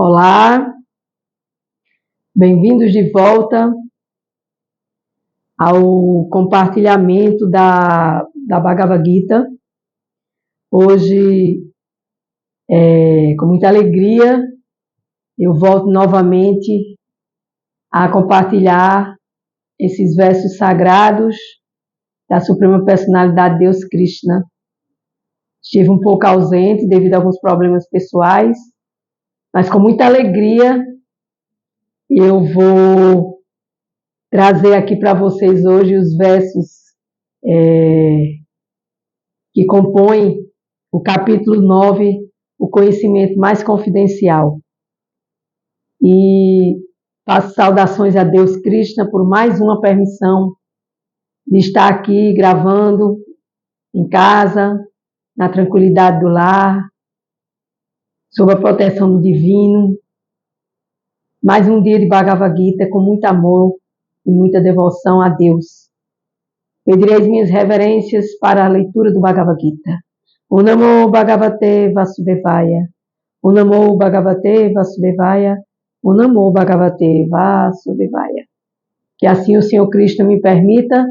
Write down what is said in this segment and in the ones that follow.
Olá, bem-vindos de volta ao compartilhamento da Bhagavad Gita. Hoje, com muita alegria, eu volto novamente a compartilhar esses versos sagrados da Suprema Personalidade de Deus Krishna. Estive um pouco ausente devido a alguns problemas pessoais, mas com muita alegria eu vou trazer aqui para vocês hoje os versos que compõem o capítulo 9, o conhecimento mais confidencial. E faço saudações a Deus Krishna por mais uma permissão de estar aqui gravando em casa, na tranquilidade do lar, sob a proteção do Divino. Mais um dia de Bhagavad Gita com muito amor e muita devoção a Deus. Pedirei as minhas reverências para a leitura do Bhagavad Gita. O Namo Bhagavate Vasudevaya. O Namo Bhagavate Vasudevaya. O Namo Bhagavate Vasudevaya. Que assim o Senhor Krishna me permita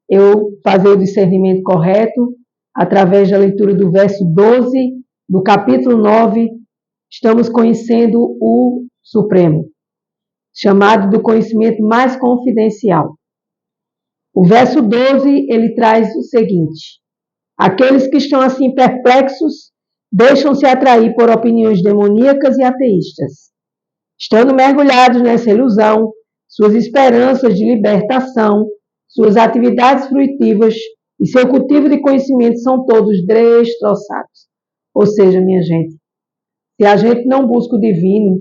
eu fazer o discernimento correto através da leitura do verso 12 do capítulo 9. Estamos conhecendo o Supremo, chamado do conhecimento mais confidencial. O verso 12, ele traz o seguinte: aqueles que estão assim perplexos deixam-se atrair por opiniões demoníacas e ateístas. Estando mergulhados nessa ilusão, suas esperanças de libertação, suas atividades fruitivas e seu cultivo de conhecimento são todos destroçados. Ou seja, minha gente, se a gente não busca o divino,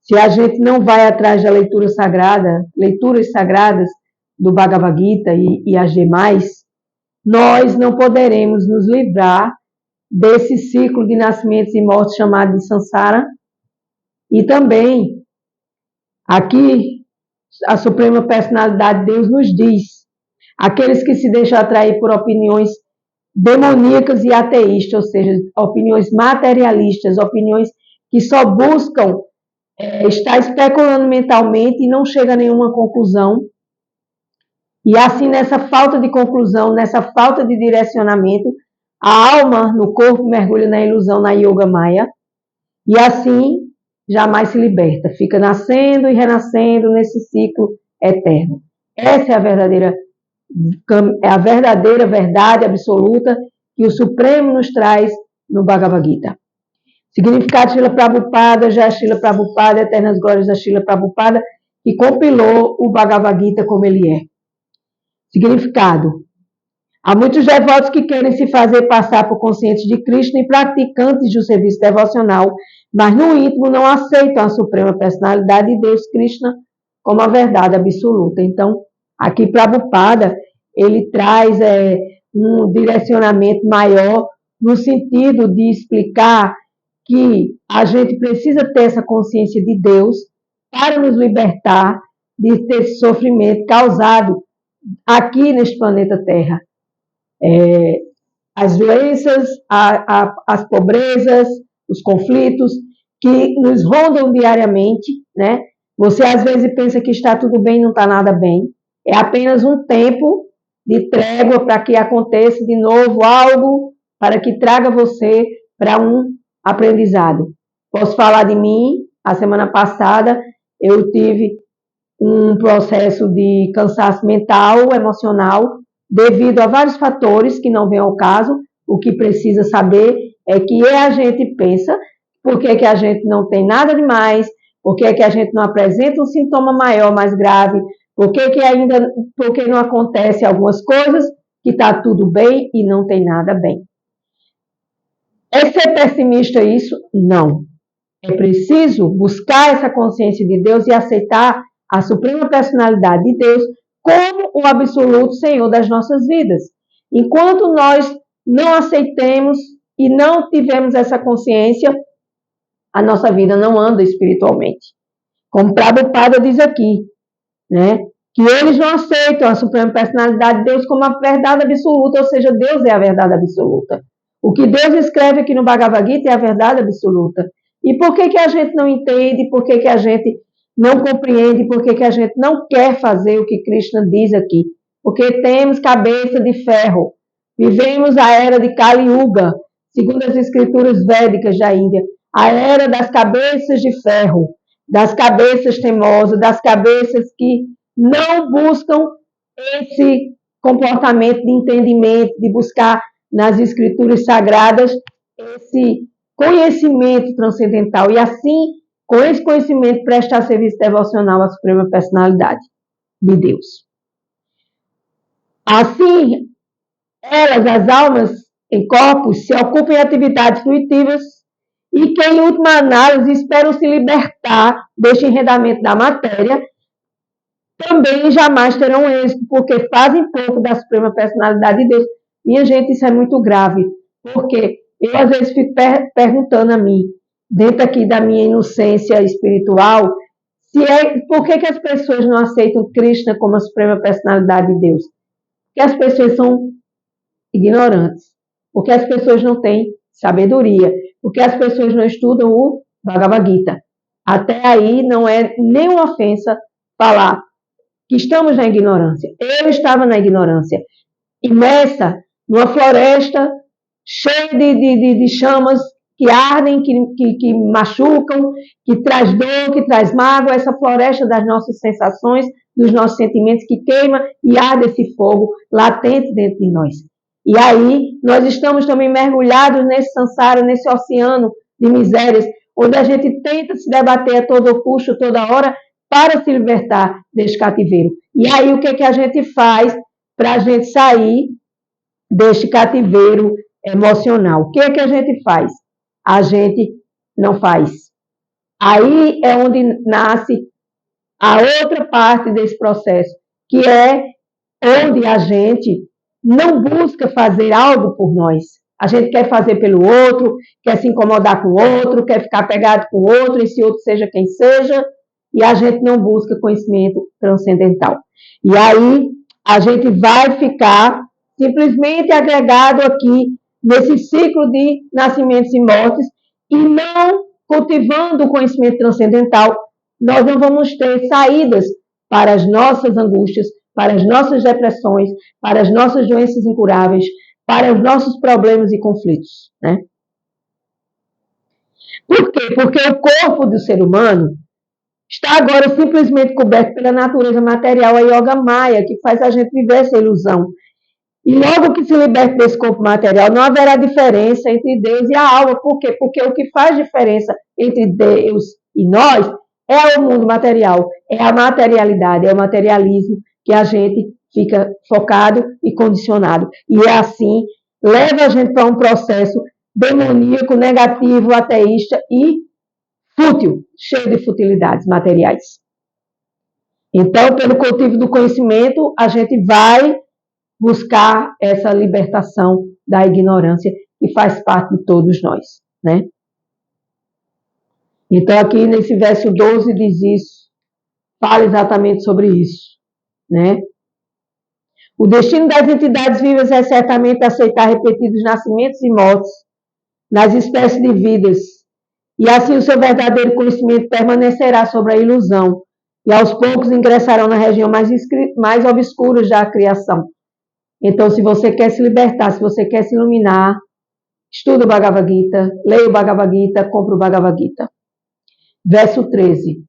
se a gente não vai atrás da leitura sagrada, leituras sagradas do Bhagavad Gita e as demais, nós não poderemos nos livrar desse ciclo de nascimentos e mortes chamado de Sansara. E também, aqui, a Suprema Personalidade de Deus nos diz: aqueles que se deixam atrair por opiniões demoníacas e ateístas, ou seja, opiniões materialistas, opiniões que só buscam estar especulando mentalmente e não chega a nenhuma conclusão. E assim, nessa falta de conclusão, nessa falta de direcionamento, a alma no corpo mergulha na ilusão, na Yoga Maya, e assim jamais se liberta, fica nascendo e renascendo nesse ciclo eterno. Essa é a verdadeira verdade absoluta que o Supremo nos traz no Bhagavad Gita. Significado de Srila Prabhupada, já Srila Prabhupada, eternas glórias da Srila Prabhupada, que compilou o Bhagavad Gita como ele é. Significado: há muitos devotos que querem se fazer passar por conscientes de Krishna e praticantes do serviço devocional, mas no íntimo não aceitam a Suprema Personalidade de Deus Krishna como a verdade absoluta. Então, aqui Prabhupada, ele traz um direcionamento maior no sentido de explicar que a gente precisa ter essa consciência de Deus para nos libertar desse sofrimento causado aqui neste planeta Terra. As doenças, as pobrezas, os conflitos que nos rondam diariamente, né? Você às vezes pensa que está tudo bem, não está nada bem. É apenas um tempo de trégua para que aconteça de novo algo para que traga você para um aprendizado. Posso falar de mim? A semana passada eu tive um processo de cansaço mental, emocional, devido a vários fatores que não vêm ao caso. O que precisa saber é que a gente pensa, por que a gente não tem nada demais, por que a gente não apresenta um sintoma maior, mais grave, por que não acontece algumas coisas que está tudo bem e não tem nada bem. É ser pessimista isso? Não. É preciso buscar essa consciência de Deus e aceitar a Suprema Personalidade de Deus como o absoluto Senhor das nossas vidas. Enquanto nós não aceitemos e não tivermos essa consciência, a nossa vida não anda espiritualmente. Como Prabhupada diz aqui, né? Que eles não aceitam a Suprema Personalidade de Deus como a verdade absoluta, ou seja, Deus é a verdade absoluta. O que Deus escreve aqui no Bhagavad Gita é a verdade absoluta. E por que a gente não entende, por que a gente não compreende, por que a gente não quer fazer o que Krishna diz aqui? Porque temos cabeça de ferro. Vivemos a era de Kali Yuga, segundo as escrituras védicas da Índia, a era das cabeças de ferro, das cabeças teimosas, das cabeças que não buscam esse comportamento de entendimento, de buscar nas escrituras sagradas esse conhecimento transcendental e assim, com esse conhecimento, prestar serviço devocional à Suprema Personalidade de Deus. Assim, elas, as almas em corpos, se ocupam em atividades fruitivas e que, em última análise, esperam se libertar deste enredamento da matéria, também jamais terão êxito, porque fazem pouco da Suprema Personalidade de Deus. Minha gente, isso é muito grave, porque eu às vezes fico perguntando a mim, dentro aqui da minha inocência espiritual, por que as pessoas não aceitam Krishna como a Suprema Personalidade de Deus? Porque as pessoas são ignorantes, porque as pessoas não têm sabedoria, porque as pessoas não estudam o Bhagavad Gita. Até aí não é nenhuma ofensa falar que estamos na ignorância. Eu estava na ignorância, imersa numa floresta cheia de chamas que ardem, que machucam, que traz dor, que traz mágoa, essa floresta das nossas sensações, dos nossos sentimentos que queima e arde esse fogo latente dentro de nós. E aí nós estamos também mergulhados nesse samsara, nesse oceano de misérias, onde a gente tenta se debater a todo custo, toda hora, para se libertar deste cativeiro. E aí o que a gente faz para a gente sair deste cativeiro emocional? O que a gente faz? A gente não faz. Aí é onde nasce a outra parte desse processo, que é onde a gente não busca fazer algo por nós. A gente quer fazer pelo outro, quer se incomodar com o outro, quer ficar pegado com o outro, esse outro seja quem seja, e a gente não busca conhecimento transcendental. E aí a gente vai ficar simplesmente agregado aqui nesse ciclo de nascimentos e mortes, e não cultivando o conhecimento transcendental, nós não vamos ter saídas para as nossas angústias, para as nossas depressões, para as nossas doenças incuráveis, para os nossos problemas e conflitos, né? Por quê? Porque o corpo do ser humano está agora simplesmente coberto pela natureza material, a Yoga Maya, que faz a gente viver essa ilusão. E logo que se liberte desse corpo material, não haverá diferença entre Deus e a alma. Por quê? Porque o que faz diferença entre Deus e nós é o mundo material, é a materialidade, é o materialismo que a gente fica focado e condicionado. E é assim, leva a gente para um processo demoníaco, negativo, ateísta e fútil, cheio de futilidades materiais. Então, pelo cultivo do conhecimento, a gente vai buscar essa libertação da ignorância que faz parte de todos nós, né? Então, aqui nesse verso 12 diz isso, fala exatamente sobre isso, né? O destino das entidades vivas é certamente aceitar repetidos nascimentos e mortes nas espécies de vidas, e assim o seu verdadeiro conhecimento permanecerá sobre a ilusão, e aos poucos ingressarão na região mais obscura da criação. Então, se você quer se libertar, se você quer se iluminar, estuda o Bhagavad Gita, leia o Bhagavad Gita, compra o Bhagavad Gita. Verso 13.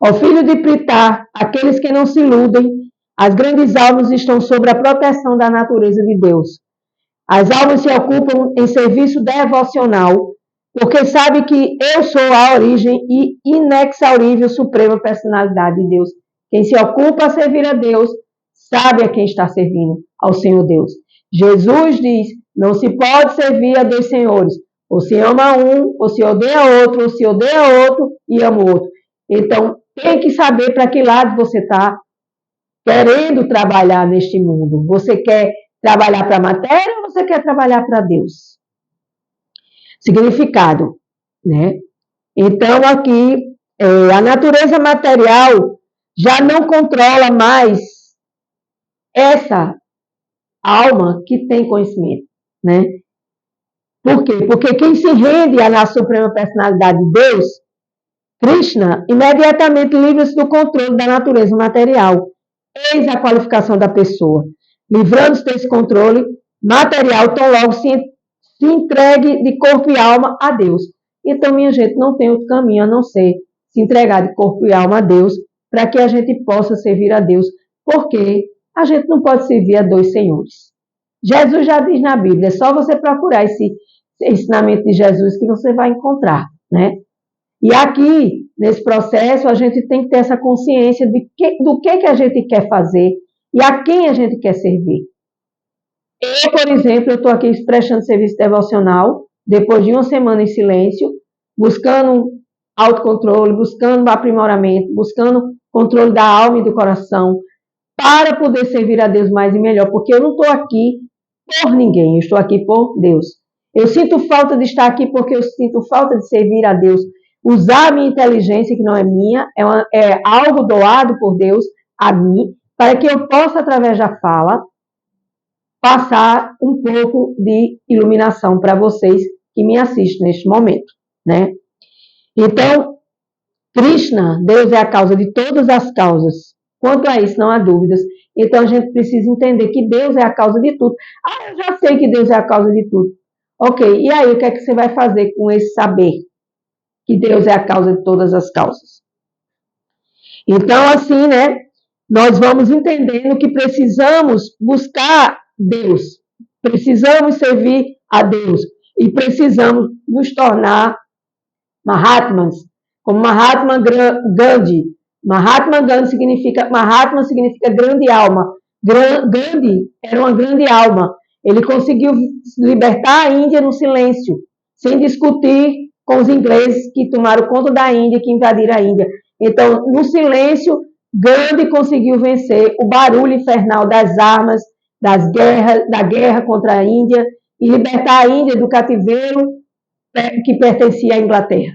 Ó filho de Pritá, aqueles que não se iludem, as grandes almas estão sob a proteção da natureza de Deus. As almas se ocupam em serviço devocional, porque sabe que eu sou a origem e inexaurível suprema personalidade de Deus. Quem se ocupa a servir a Deus, sabe a quem está servindo, ao Senhor Deus. Jesus diz, não se pode servir a dois senhores. Ou se ama um, ou se odeia outro, ou se odeia outro e ama o outro. Então, tem que saber para que lado você está querendo trabalhar neste mundo. Você quer trabalhar para a matéria ou você quer trabalhar para Deus? Significado, né? Então, aqui, a natureza material já não controla mais essa alma que tem conhecimento, né? Por quê? Porque quem se rende à suprema personalidade de Deus, Krishna, imediatamente livra-se do controle da natureza material. Eis a qualificação da pessoa. Livrando-se desse controle material, tão logo se entregue de corpo e alma a Deus. Então, minha gente, não tem outro caminho a não ser se entregar de corpo e alma a Deus, para que a gente possa servir a Deus, porque a gente não pode servir a dois senhores. Jesus já diz na Bíblia, é só você procurar esse ensinamento de Jesus que você vai encontrar, né? E aqui, nesse processo, a gente tem que ter essa consciência do que a gente quer fazer e a quem a gente quer servir. Eu, por exemplo, eu estou aqui prestando serviço devocional, depois de uma semana em silêncio, buscando autocontrole, buscando aprimoramento, buscando controle da alma e do coração, para poder servir a Deus mais e melhor, porque eu não estou aqui por ninguém, eu estou aqui por Deus. Eu sinto falta de estar aqui porque eu sinto falta de servir a Deus, usar a minha inteligência, que não é minha, é algo doado por Deus a mim, para que eu possa, através da fala, passar um pouco de iluminação para vocês que me assistem neste momento, né? Então, Krishna, Deus é a causa de todas as causas. Quanto a isso, não há dúvidas. Então, a gente precisa entender que Deus é a causa de tudo. Ah, eu já sei que Deus é a causa de tudo. Ok, e aí, o que é que você vai fazer com esse saber? Que Deus é a causa de todas as causas. Então, assim, né? Nós vamos entendendo que precisamos buscar Deus. Precisamos servir a Deus. E precisamos nos tornar Mahatmas, como Mahatma Gandhi. Mahatma significa grande alma. Gandhi era uma grande alma. Ele conseguiu libertar a Índia no silêncio, sem discutir com os ingleses que tomaram conta da Índia, que invadiram a Índia. Então, no silêncio, Gandhi conseguiu vencer o barulho infernal das armas, da guerra contra a Índia, e libertar a Índia do cativeiro que pertencia à Inglaterra.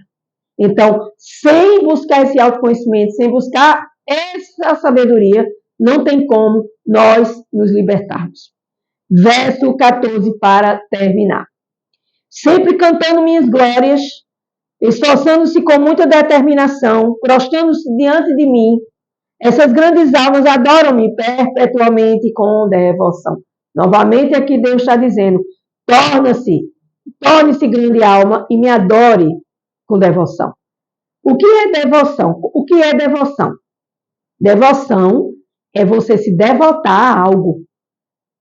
Então, sem buscar esse autoconhecimento, sem buscar essa sabedoria, não tem como nós nos libertarmos. Verso 14 para terminar. Sempre cantando minhas glórias, esforçando-se com muita determinação, prostrando-se diante de mim, essas grandes almas adoram-me perpetuamente com devoção. Novamente aqui Deus está dizendo, torne-se grande alma e me adore com devoção. O que é devoção? O que é devoção? Devoção é você se devotar a algo.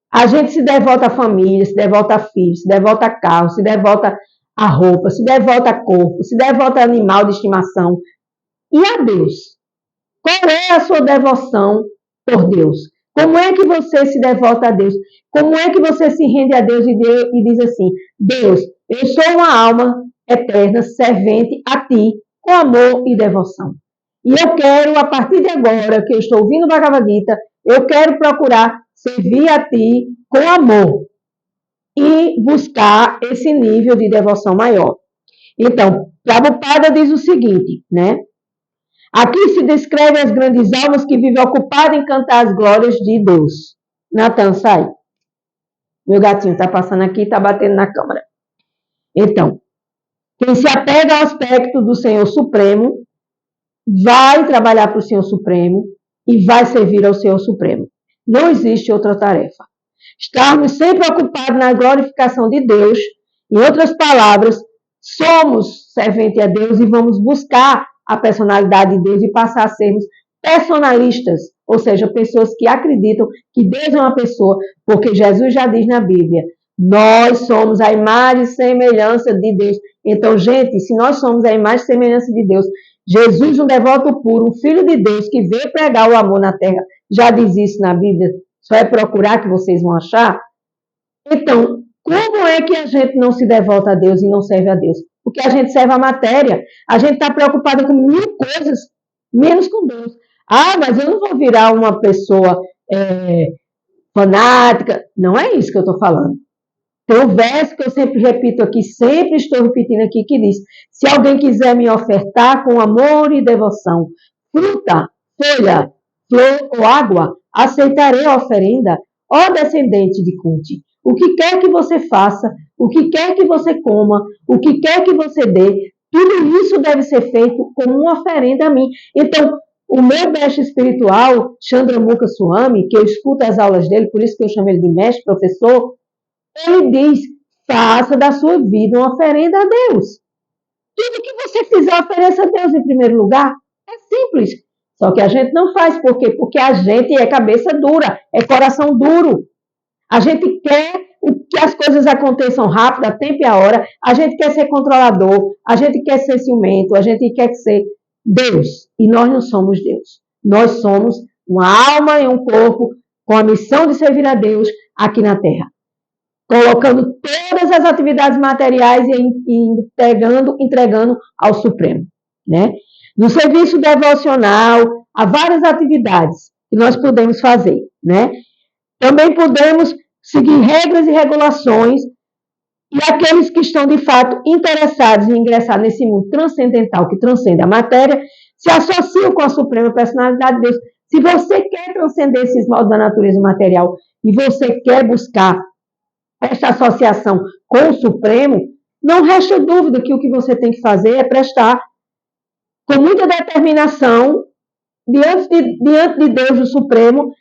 A gente se devota à família, se devota a filhos, se devota a carro, se devota a roupa, se devota a corpo, se devota a animal de estimação. E a Deus? Qual é a sua devoção por Deus? Como é que você se devota a Deus? Como é que você se rende a Deus e diz assim, Deus, eu sou uma alma eterna, servente a ti, com amor e devoção. E eu quero, a partir de agora, que eu estou ouvindo Bhagavad Gita, eu quero procurar servir a ti com amor e buscar esse nível de devoção maior. Então, Prabhupada diz o seguinte, né? Aqui se descreve as grandes almas que vivem ocupadas em cantar as glórias de Deus. Natan, sai. Meu gatinho está passando aqui e está batendo na câmera. Então, quem se apega ao aspecto do Senhor Supremo, vai trabalhar para o Senhor Supremo e vai servir ao Senhor Supremo. Não existe outra tarefa. Estarmos sempre ocupados na glorificação de Deus, em outras palavras, somos servente a Deus e vamos buscar a personalidade de Deus e passar a sermos personalistas, ou seja, pessoas que acreditam que Deus é uma pessoa, porque Jesus já diz na Bíblia, nós somos a imagem e semelhança de Deus. Então, gente, se nós somos a imagem e semelhança de Deus, Jesus, um devoto puro, um filho de Deus que veio pregar o amor na terra, já diz isso na Bíblia, só é procurar que vocês vão achar. Então, como é que a gente não se devota a Deus e não serve a Deus? Porque a gente serve a matéria, a gente está preocupado com 1000 coisas, menos com Deus. Ah, mas eu não vou virar uma pessoa fanática. Não é isso que eu estou falando. Tem um verso que eu sempre repito aqui, sempre estou repetindo aqui, que diz, se alguém quiser me ofertar com amor e devoção, fruta, folha, flor ou água, aceitarei a oferenda, ó descendente de Kunti. O que quer que você faça, o que quer que você coma, o que quer que você dê, tudo isso deve ser feito como uma oferenda a mim. Então, o meu mestre espiritual, Chandramukha Swami, que eu escuto as aulas dele, por isso que eu chamo ele de mestre, professor, ele diz, faça da sua vida uma oferenda a Deus. Tudo que você fizer, ofereça a Deus em primeiro lugar. É simples. Só que a gente não faz. Por quê? Porque a gente é cabeça dura, é coração duro. A gente quer que as coisas aconteçam rápido, a tempo e a hora. A gente quer ser controlador, a gente quer ser ciumento, a gente quer ser Deus. E nós não somos Deus. Nós somos uma alma e um corpo com a missão de servir a Deus aqui na Terra. Colocando todas as atividades materiais e entregando ao Supremo. Né? No serviço devocional, há várias atividades que nós podemos fazer. Né? Também podemos seguir regras e regulações, e aqueles que estão, de fato, interessados em ingressar nesse mundo transcendental que transcende a matéria, se associam com a Suprema Personalidade de Deus. Se você quer transcender esses modos da natureza material e você quer buscar esta associação com o Supremo, não resta dúvida que o que você tem que fazer é prestar com muita determinação diante de Deus, o Supremo,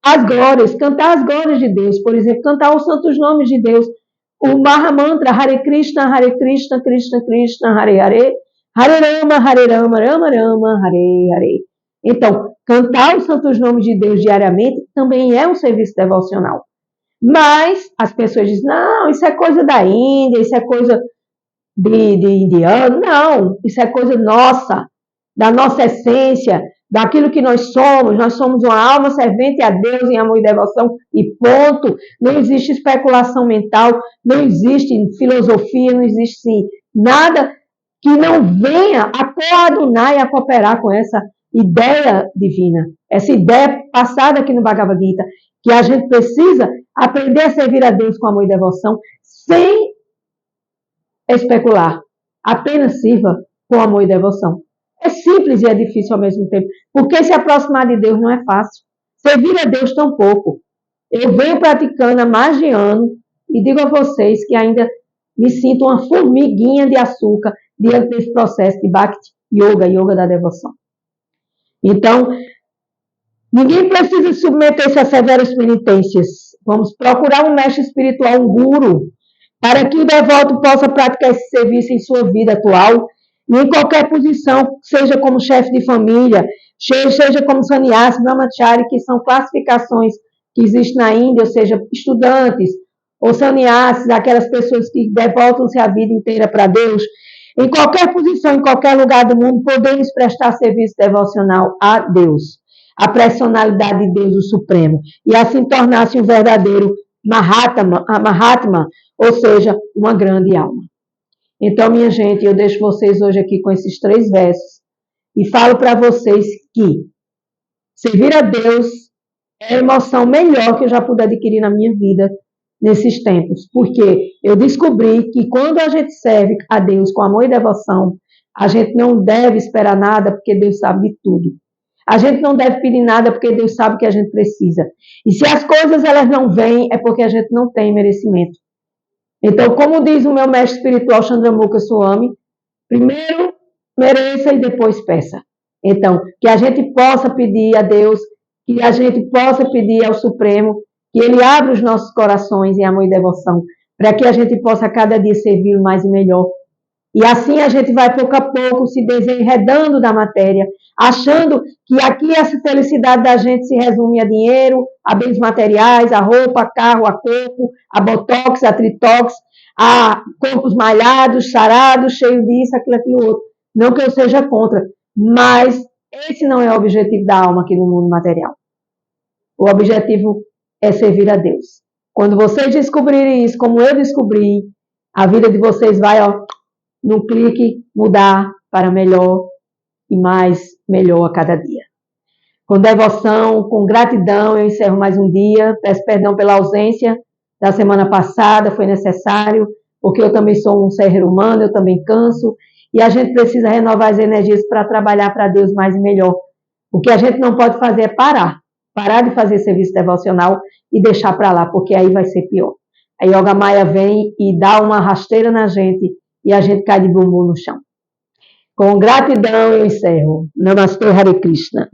as glórias, cantar as glórias de Deus, por exemplo, cantar os santos nomes de Deus, o Maha Mantra, Hare Krishna, Krishna Krishna, Hare Hare, Hare Rama, Rama Rama, Hare Hare. Então, cantar os santos nomes de Deus diariamente também é um serviço devocional. Mas as pessoas dizem, não, isso é coisa da Índia, isso é coisa de indiano. Não, isso é coisa nossa, da nossa essência, daquilo que nós somos uma alma servente a Deus em amor e devoção, e ponto. Não existe especulação mental, não existe filosofia, não existe nada que não venha a coadunar e a cooperar com essa ideia divina, essa ideia passada aqui no Bhagavad Gita, que a gente precisa aprender a servir a Deus com amor e devoção, sem especular, apenas sirva com amor e devoção. É simples e é difícil ao mesmo tempo, porque se aproximar de Deus não é fácil. Servir a Deus tão pouco. Eu venho praticando há mais de ano e digo a vocês que ainda me sinto uma formiguinha de açúcar diante desse processo de Bhakti Yoga, Yoga da devoção. Então, ninguém precisa submeter-se a severas penitências. Vamos procurar um mestre espiritual, um guru, para que o devoto possa praticar esse serviço em sua vida atual e em qualquer posição, seja como chefe de família, seja como sannyasi, brahmachari, que são classificações que existem na Índia, ou seja, estudantes, ou sannyasis, aquelas pessoas que devotam-se a vida inteira para Deus. Em qualquer posição, em qualquer lugar do mundo, podemos prestar serviço devocional a Deus, a personalidade de Deus, o Supremo, e assim tornar-se um verdadeiro Mahatma, ou seja, uma grande alma. Então, minha gente, eu deixo vocês hoje aqui com esses 3 versos e falo para vocês que servir a Deus é a emoção melhor que eu já pude adquirir na minha vida nesses tempos, porque eu descobri que quando a gente serve a Deus com amor e devoção, a gente não deve esperar nada, porque Deus sabe de tudo. A gente não deve pedir nada, porque Deus sabe que a gente precisa. E se as coisas elas não vêm, é porque a gente não tem merecimento. Então, como diz o meu mestre espiritual Chandramukha Swami, primeiro mereça e depois peça. Então, que a gente possa pedir a Deus, que a gente possa pedir ao Supremo, que Ele abra os nossos corações em amor e devoção, para que a gente possa cada dia servir mais e melhor. E assim a gente vai pouco a pouco se desenredando da matéria, achando que aqui essa felicidade da gente se resume a dinheiro, a bens materiais, a roupa, a carro, a corpo, a botox, a tritox, a corpos malhados, sarados, cheios disso, aquilo outro. Não que eu seja contra, mas esse não é o objetivo da alma aqui no mundo material. O objetivo é servir a Deus. Quando vocês descobrirem isso, como eu descobri, a vida de vocês vai, num clique, mudar para melhor e mais melhor a cada dia. Com devoção, com gratidão, eu encerro mais um dia. Peço perdão pela ausência da semana passada, foi necessário, porque eu também sou um ser humano, eu também canso, e a gente precisa renovar as energias para trabalhar para Deus mais e melhor. O que a gente não pode fazer é parar de fazer serviço devocional e deixar para lá, porque aí vai ser pior. a Yoga Maya vem e dá uma rasteira na gente e a gente cai de bumbum no chão. Com gratidão eu encerro. Namastê, Hare Krishna.